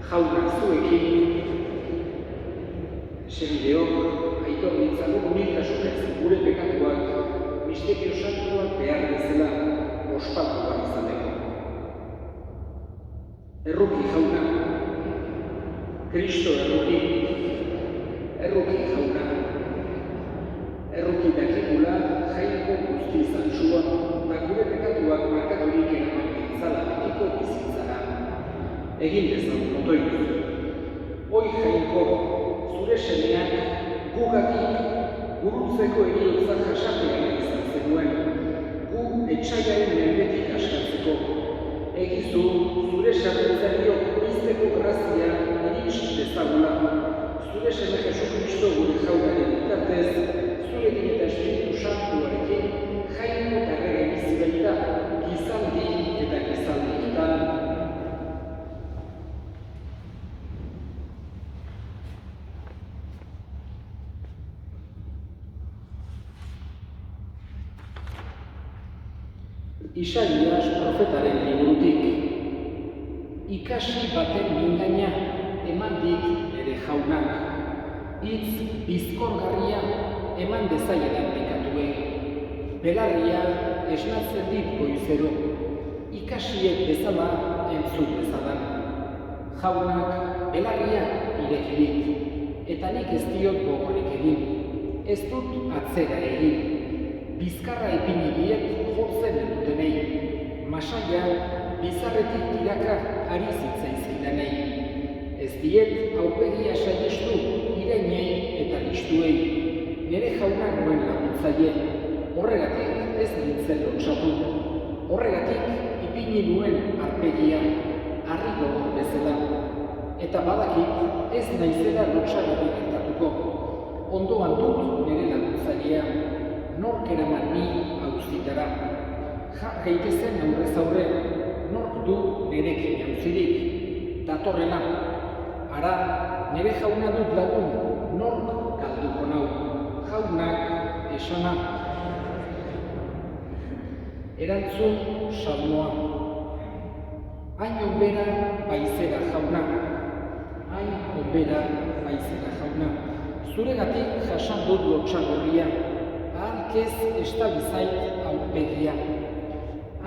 jauna zuekin, senideok, aitor ditzago humiltasunez gure pekatuak, misterio santuak behar bezala ospatuak izateko. Erruki jauna, Kristo erruki jauna, erruki dakikula jainko guzti zantzua, eta gure pekatuak markaturik eraman gintzala betiko bizitzara. Egin dezagun otoitu. Hoi jainko, zure semeak gugatik gurutzeko eriotza jasatean izan zenuen, gu etxaiaren mendetik askatzeko. Egizu, zure sarretzariok bizteko grazia iritsi dezagula. Zure seme Jesu Kristo gure jaunaren bitartez, zurekin eta Espiritu Santuarekin jainko eta errege bizi baita, gizaldi eta gizaldietan. Isaias profetaren liburutik, ikasi baten mingaina eman dit ere jaunak, hitz bizkorgarria eman dezaiedan bekatuei, belarria esnatzen dit goizero, ikasiek bezala entzun bezadan. Jaunak belarria irekirik, eta nik ez diot gogorik egin, ez dut atzera egin, bizkarra ipini diet jotzen dutenei, masaia bizarretik tiraka ari zitzaizkidanei. Ez diet aurpegia saiestu ireinei eta listuei, nire jauna nuen laguntzaile, horregatik ez nintzen lotsatu, horregatik ipini nuen arpegia, harri gogor bezala, eta badakit ez naizela lotsagarri gertatuko, ondoan dut nire laguntzailea, nork eraman ni auzitara. Gaitezen aurrez aurre, nork du nirekin auzirik, datorrena. Ara, nire jauna dut lagun, nork galduko nau, jaunak esana. Erantzun salmoa. Hain onbera baizera jauna, hain onbera baizera jauna. Zuregatik jasan dut lotsagorria, ahalkez estabizait aurpegia.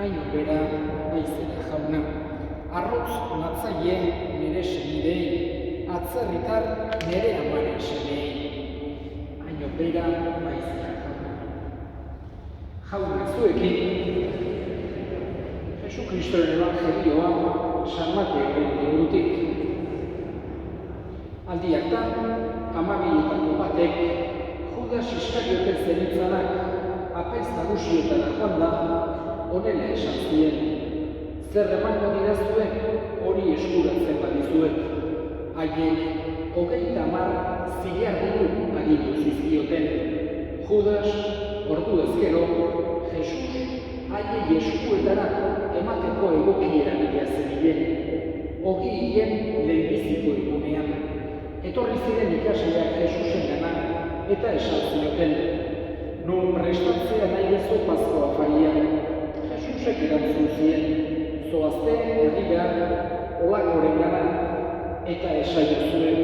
Hain obera baizera jauna, arrotz natzaie nire semidei, atzerritar nire amaren semei. Hain obera baizera jauna. Jauna zuekin, Jesu Kristoren evangelioa San Mateoren liburutik. Aldiak da, 12 batek, Judas Iskariote zeritzanak, apaiz nagusietara joan da, honela esan zien. Zer emango didazue, hori eskuratzen badizuet. Haiek, 30 ziliardiru agindu zizkioten. Judas, ordu ezkero, Jesus, haiei eskuetara emateko egokiera bila zebilen. Hogien lehenbiziko egunean. Etorri ziren ikasleak Jesusen gana, eta esan zioten, nun prestatzea nahi dezu Paskoa afaria. Jesusek erantzun zien, zoazte herrira olakoren gana, eta esaio zuen,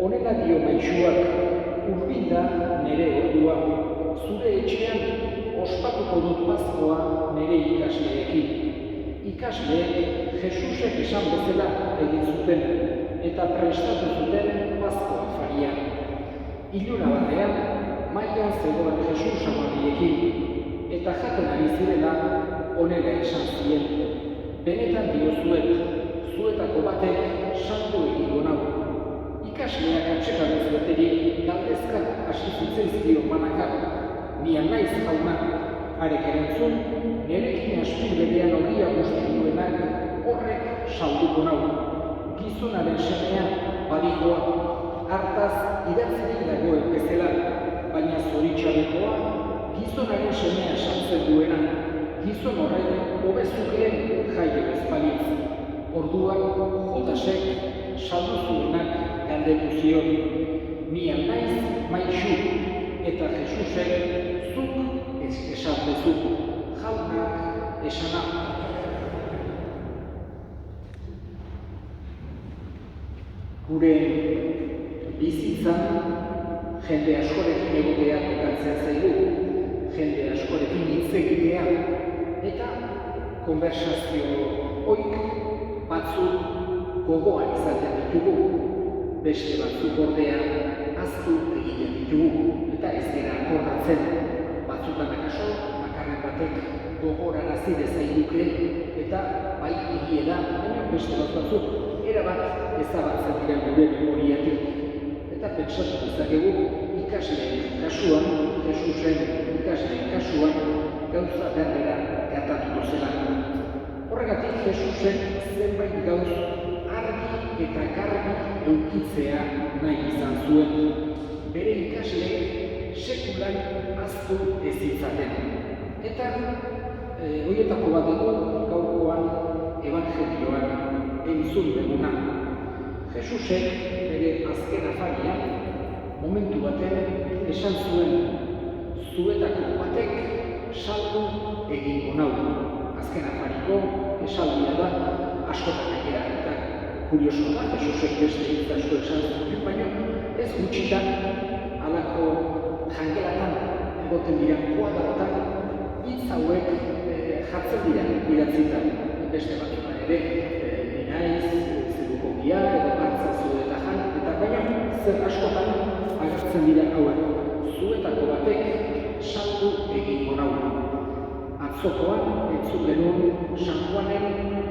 honela dio maisuak, hurbil da nire ordua, zure etxean ospatuko dut Paskoa nire ikasleekin. Ikasleek Jesusek esan bezala egin zuten, eta prestatu zuten Paskoa afaria. Iluna batean, mailan zegoen Jesus amariekin, eta jaten ari zirela, honela esan zien. Benetan diozuet, zuetako batek santu egingo nau. Ikasleak atsekanez beterik, galdezka hasi zitzaizkio manaka. Nian naiz jauna, harek erantzun, nirekin aspirbedean ogia guzti duenak, horrek salduko nau. Gizonaren semea badikoa, hartaz idatzirik dagoen bezala, baina zoritxarekoa, gizonaren semea saltzen duena, gizon horrek hobezukeen jaio ezpalitz. Orduan, Judasek saldu zuenak galdetu zion, nian naiz maixu, eta Jesusek zuk esan dezu, jaunak esana. Gure bizitzan jende askorekin egotea tokatzen zaigu, jende askorekin hitz egitea, eta konversazio oik batzuk gogoan izaten ditugu, beste batzuk ordea ahaztu egiten ditugu, eta ez gara akordatzen. Batzutan akaso, bakarren batek gogorarazi dezaiguke, eta bai egiela, baina beste batzuk erabat ezabatzen dira gure memoriatik. Eta pentsatu dezakegu ikasleen kasuan, Jesusen ikasleen kasuan, gauza berbera gertatuko zela. Horregatik Jesusen zenbait gauz argi eta garbi eukitzea nahi izan zuen, bere ikasleek sekulan ahaztu ez ditzaten. Eta horietako bat dugu gaurkoan evangelioan entzun duguna. Jesusek bere azken afarian momentu baten esan zuen, zuetako batek saldu egingo nau. Azken afariko esaldia da askotan gainera, eta kurioso da, Jesusek beste hitz asko esan zuen, baina ez gutxitan halako jangelatan egoten dira kuadrotan hitz hauek jartzen dira idatzita. Beste batzutan ere, naiz, zerukogia edo hartzazu eta jan, eta baina zer askotan agertzen dira hauek. Zuetako batek saldu egingo nau. Atzokoan entzun genuen San Juanen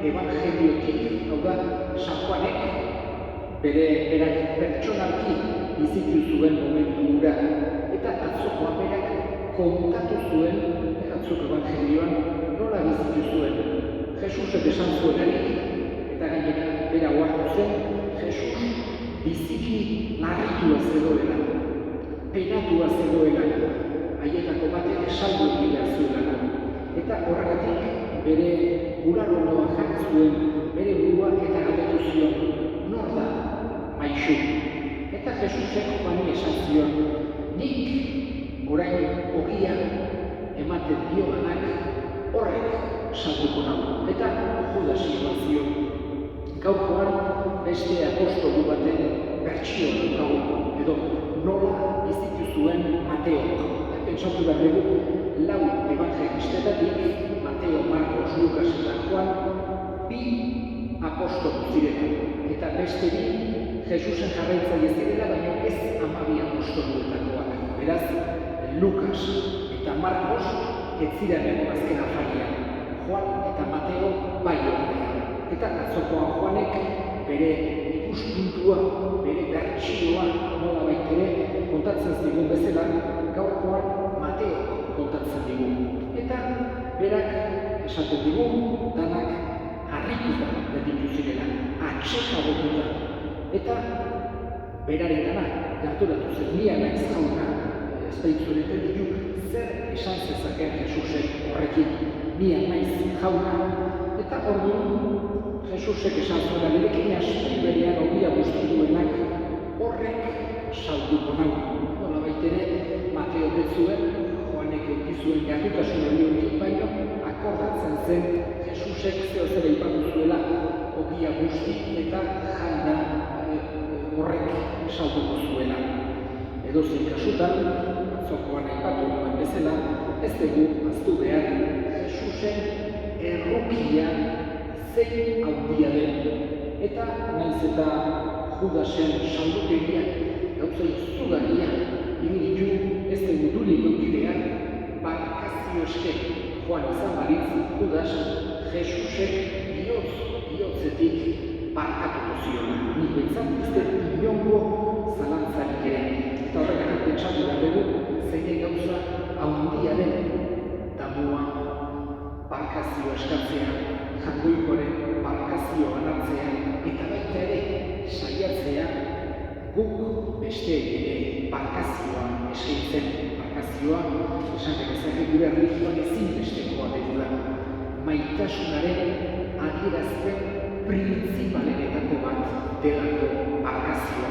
evangeliotik, hau da, San Juanek berak pertsonalki bizitu zuen momentu hura, eta atzokoan berak kontatu zuen atzoko evangelioan nola bizitu zuen. Jesusek esan zuenarik, eta gainera bera ohartu zen, Jesus biziki larritua zegoela, penatua zegoela, haietako batek saldu egin zuelako. Eta horregatik bere bularroldoa jarri zuen, bere burua eta galdetu zion, nor da Maixu? Eta Jesusek bani esan zion, nik orain ogia ematen diodanak horrek salduko nau. Eta Judasi eman zion. Gaurkoan beste apostolu baten bertsio daukagu, edo nola bizitu zuen Mateok. Pentsatu behar dugu, lau evangelistetatik, Mateo, Marcos, Lukas eta Juan, bi apostolu ziren, eta beste bi Jesusen jarraitzaile zirela, baina ez 12 apostoluetakoak. Beraz, Lukas eta Marcos ez ziren azken afarian, Juan eta Mateo bai ordea. Eta atzokoan Juanek bere ikuspuntua, bere bertsioa nola baitere kontatzen zigun bezala, gaurkoan Mateo kontatzen digu. Eta berak esaten digu, danak harrituta gelditu zirela, atsekabetuta. Eta beraren dana, gerturatu zen, nia naiz jauna, ez baitzureten ditu, zer esan zezaken Jesusek horrekin, nia naiz jauna. Eta orduan, Jesusek esan zuela, nirekin aspri berean ogia guztituenak horrek salduko nau. Nola baitere, Mateo betzuen, Joanek eukizuen gertutasun hori baino, akordatzen zen Jesusek zeo zer eipatu zuela ogia guzti eta janda horrek salduko zuela. Edozein kasutan, atzokoan aipatu duen bezala, ez dugu ahaztu behar Jesusen errukia zein handia den. Eta naiz eta Judasen saldukeria gauza izugarria iruditu ez dugu dulik eukidean barkazio eske joan izan balitz Judas Jesusek bihotzetik barkatuko ziona. Nik behintzat ez dut inongo zalantzarik ere. Eta horregatik pentsatu behar dugu zein gauza handia den damua barkazio eskatzea, jakoikoaren barkazio banartzea, eta baita ere saiatzea guk beste ere barkazioa eskaintzen. Barkazioa, esan dezake gure erlijioan ezinbestekoa dela. Maitasunaren adierazpen printzipalenetako bat delako barkazioa.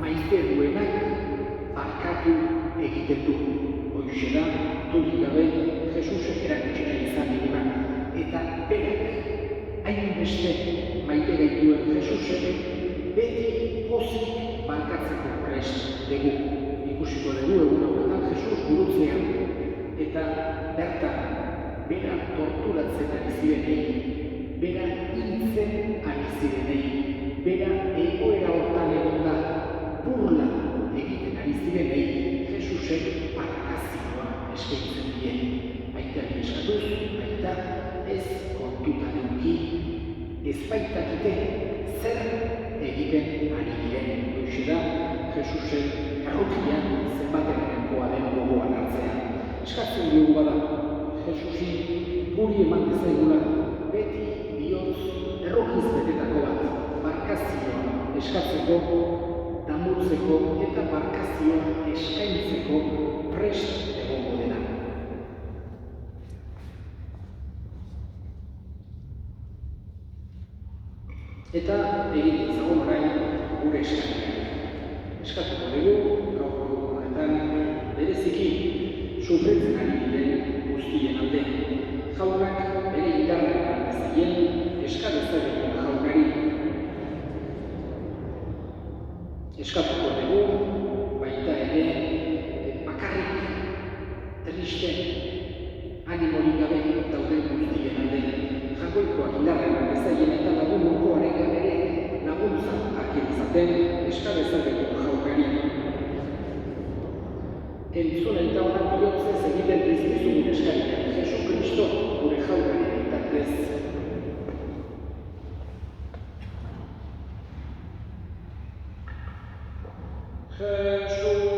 Maite duenak barkatu egiten du. Hoxe da, dudik gabe, Jesusek erakutxera izan diguna. Eta berak, hainbeste maite gaituen Jesusek beti pozik barkatzeko prest dugu. Ikusiko dugu egun hauetan Jesus gurutzean eta bertan bera torturatzen ari zirenei, bera hiltzen ari zirenei, bera egoera hortan egonda burla egiten ari zirenei, Jesusek barkazioa eskaintzen die. Aitari eskatuz, aita ez kontutan eduki, ez baitakite zer egiten ari diren. Hoxe da, Jesusen errokia zenbatenarekoa den gogoan hartzea. Eskatzen dugu bada, Jesusi guri eman dezaigula beti bihotz errokiz betetako bat, barkazioa eskatzeko, damurtzeko eta barkazioa eskaintzeko prest egongo dena. Eta egin ditzagun orain gure eskainera. Eskatuko dugu, gaur honetan bereziki sufritzen ari diren guztien alde. Jaunak bere indarren aldezaien eskadezageko jaunari. Eskatuko dugu, baita ere, bakarrik, triste, animorik gabe dauden guztien alde. Jagoikoak indarren aldezaien eta lagun urkoaren ere laguntza akirizaten eskadezageko jaunari. Entzun eta honak bihotzez egiten dizkizugun eskariak, Jesu Kristo gure jaunaren bitartez. Jesus,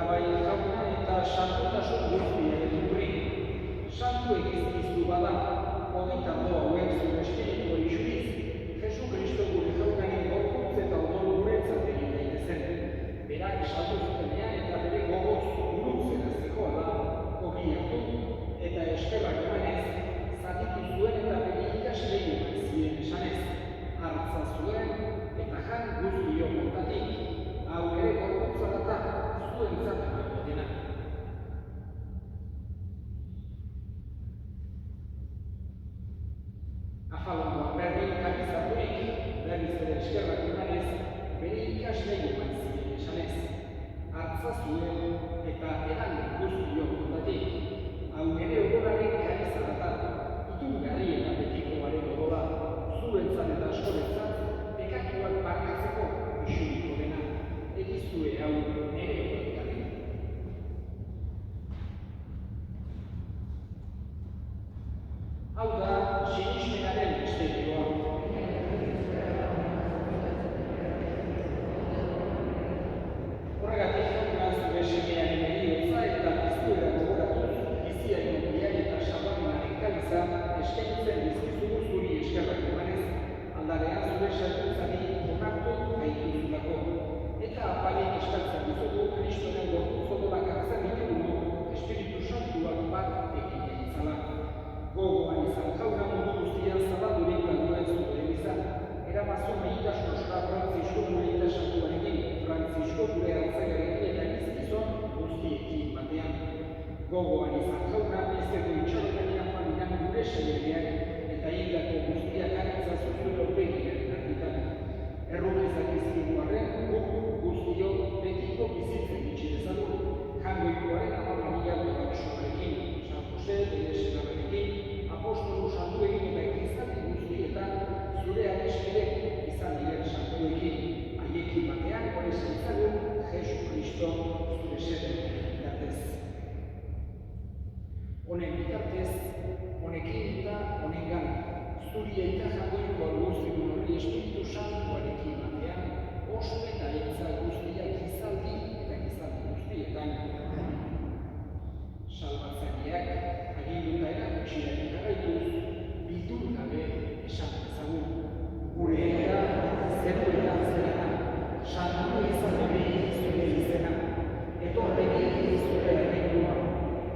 bai jauna eta santotasun guztiaren ikurri. Santuek izpiztu bada, hogeita hauek zure espiritua isuriz, Jesu Kristo gure jaunaren gorputz eta odol guretzat egin daitezen. Berak saldu zutenean eta bere gogoz gurutzera zegoela, ogi hartu eta eskerrak emanez, zatitu zuen eta bere ikaslei eman zien esanez. Hartza zuen eta jan guztiok honetatik, hau ere gorputza data zuentzat emango dena. Afalondoan berdin kabizaturik, berriz ere eskerrak emanez, bere ikaslei eman zien esanez. Hartza zuen eta edan guztiok honetatik, hau ere odolaren kariza data, itungarri eta betikoaren odola, zuentzat eta askorentzat, pekatuak barkatzeko isuriko dena, egizue hau nere odolkaren. Hau da, sinismenaren misterioa. Horregatik jauna zure semearen heriotza eta piztuera gogoratuz, biziaren opiak eta sabaminaren kaliza eskaintzen dizkizugu zuri eskerrak emanez, aldarean zure sartuntzari onartu gaituzulako. Eta apalien eskatzen dizugu Kristoren gorputz odolak hartzen ditugu Espiritu Santuak bat egin ditzala. Gogoan izan jauna mundu guztian zabaldurik dagoen zure izan, eramazo maitasnosra Frantzisko Maita Santuarekin, Frantzisko gure hartzaiarekin eta gizkizon guztiekin batean. Gogoan izan jauna bezeko itxarotenean familian gure saileak eta hildako guztiak aritza zuzuen aurpegiraren argitan. Errukizak izkigu arren, guk guztiok betiko bizitzen itxi dezagun, jangoikoaren amamania dogabesoarekin, San Jose, Deresenarekin, apostolu santuekin eta gizati guztietan zure adeskidek izan diren santuekin, haiekin batean hori zaitzagun Jesu Kristo zure seden bitartez. Honen bitartez, honekin eta honengan, zuri eta jangoiko guztigun horri Espiritu Santuarekin batean, oso eta etza guztiak gizaldi eta gizaldi guztietan. Salbatzaileak, aginduta erakutxiaren jarraituz, bildur gabe esan dezagun. Gure eta zeruetan zerena, santu izan beti zure izena, etorregi zure errengua,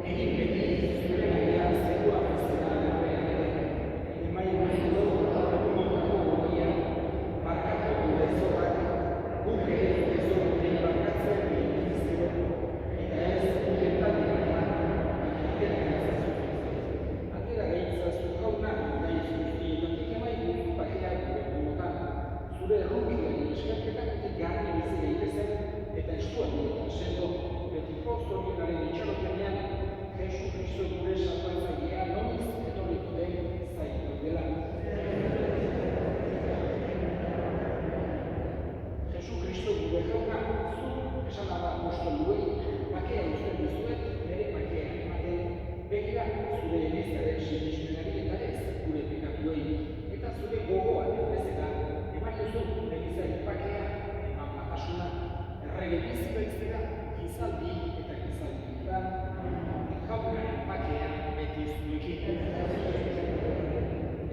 egin beti zure nahian zerua bezala errean ere, emaio bezala motako gogia, markako gure zorrak, guk ere zorrotik barkatzen egin eta ez uketan atera gehitzazu jauna nahi guztietatik emaitu pakeak gure motan, zure errukiaren eskerketatik garri bizi gaitezen eta eskuan dira sendo, betiko zorionaren itxarotenean, Jesu Kristo gure salbatzailea noiz etorriko den zaitu dela. Jesu Kristo gure jauna, zu esan da apostoluei, bakea uzten dizuet, bere bakea ematen, begira zure elizaren sinismenari eta ez gure pekatuei, eta zure gogoan errezeta, eman duzu elizaren bakea, eman batasuna, errege bizi baitzera, gizaldi eta gizaldi dira, jaunaren bakea beti zuekin.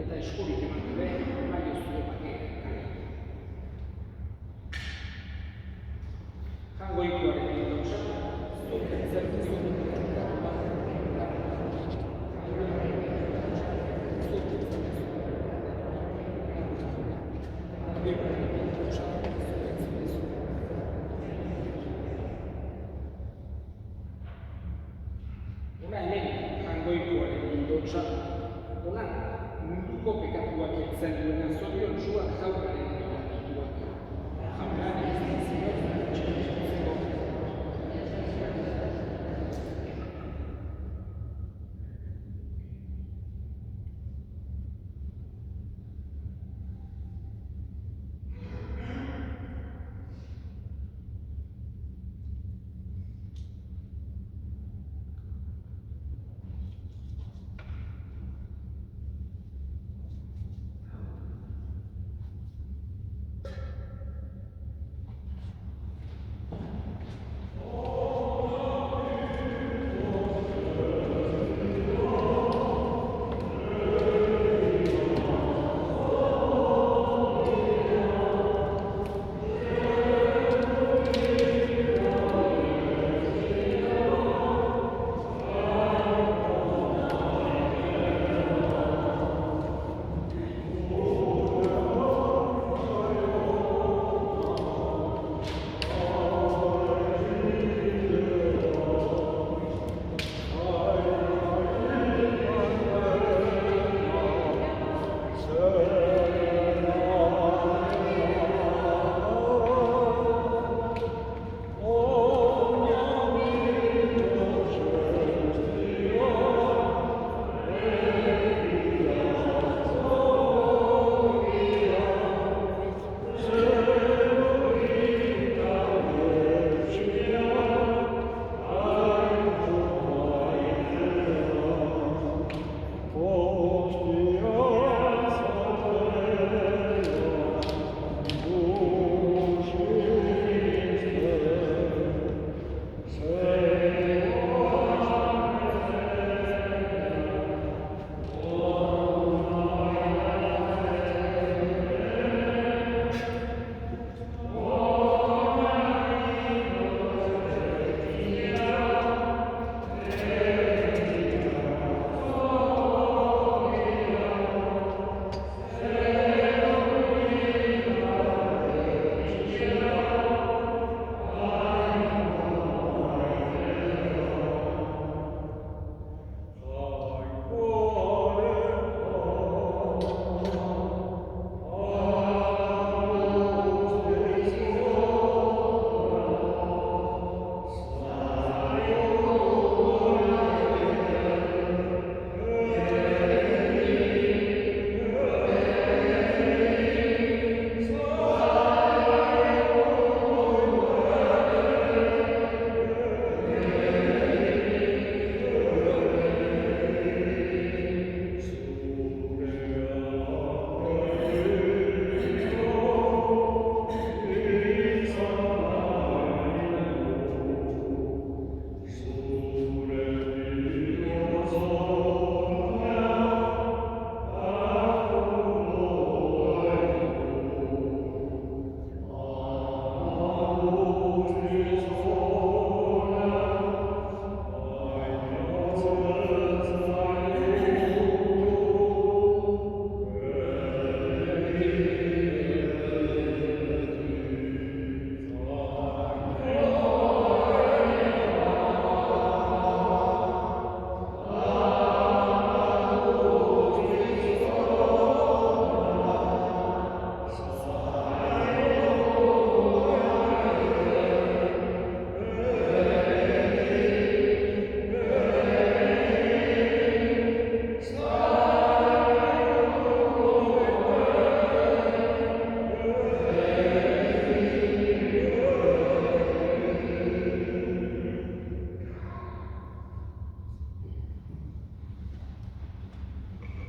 Eta eskurik eman dure, eman zure bakea kare. Jangoikoaren egitauza, zuten zertu Una hemen jangoikoaren indotza, ona munduko pekatuak etzen duena zorion zuak jaunaren dolatituak. Jaunaren izan txikitzeko.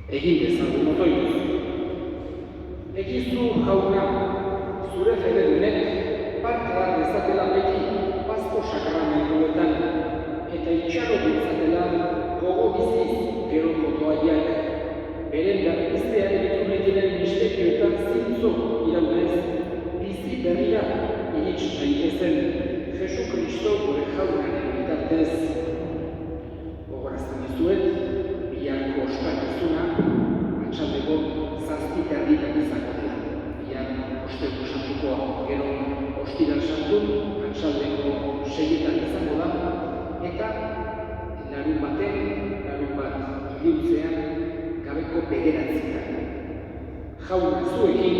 egin dezagun otoituz. Egizu jauna, zure fededunek parte har dezatela beti pasto sakramentuetan, eta itxaro ditzatela gogo biziz gero jotoaiak, beren berpiztearen iturretiren misterioetan zintzo iraunez, bizi berrira irits daitezen Jesu Kristo gure jaunaren bitartez. Gogorazten dizuet, biharko ospakizuna atxaldeko 7:30 izango dela. Bihar ostegun santukoa, gero ostiral santun atxaldeko 6 izango da, eta larunbat iluntzean gabeko 9. Jauna zuekin,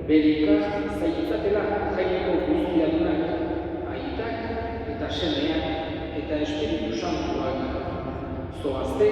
berika zaitzatela jaineko guztiadunak, aitak eta semeak eta Espiritu Santuak, zoazte